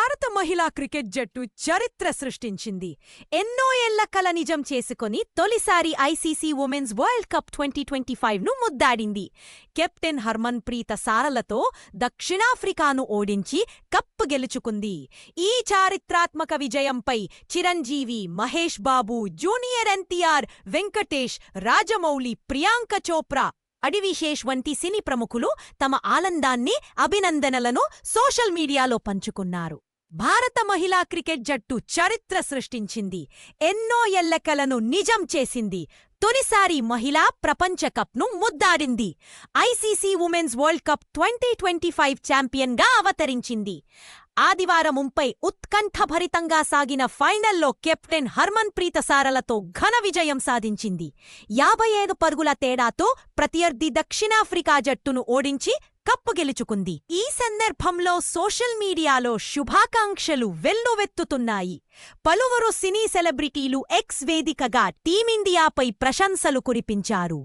భారత మహిళా క్రికెట్ జట్టు చరిత్ర సృష్టించింది. ఎన్నో ఏళ్ల కల నిజం చేసుకొని తొలిసారి ICC women's world cup 2025ను ముద్దాడింది. Captain హర్మన్ప్రీత సారలతో దక్షిణాఫ్రికాను ఓడించి కప్ గెలుచుకుంది. ఈ చారిత్రాత్మక విజయంపై చిరంజీవి, మహేష్ బాబు, జూనియర్ ఎన్టీఆర్, వెంకటేష్, రాజమౌళి, ప్రియాంక చోప్రా, అడివిశేష్ వంటి సినీ ప్రముఖులు తమ ఆనందాన్ని, అభినందనలను సోషల్ మీడియాలో పంచుకున్నారు. భారత మహిళా క్రికెట్ జట్టు చరిత్ర సృష్టించింది. ఎన్నో ఏళ్ల కలను నిజం చేసింది. తొలిసారి మహిళా ప్రపంచ కప్ను ముద్దాడింది. ఐసీసీ ఉమెన్స్ వరల్డ్ కప్ 2025 ఛాంపియన్గా అవతరించింది. ఆదివారంపై ఉత్కంఠభరితంగా సాగిన ఫైనల్లో కెప్టెన్ హర్మన్ప్రీత సారలతో ఘన విజయం సాధించింది. 55 పరుగుల తేడాతో ప్రత్యర్థి దక్షిణాఫ్రికా జట్టును ఓడించి కప్పు గెలుచుకుంది. ఈ సందర్భంలో సోషల్ మీడియాలో శుభాకాంక్షలు వెల్లువెత్తుతున్నాయి. పలువురు సినీ సెలబ్రిటీలు ఎక్స్ వేదికగా టీమిండియాపై ప్రశంసలు కురిపించారు.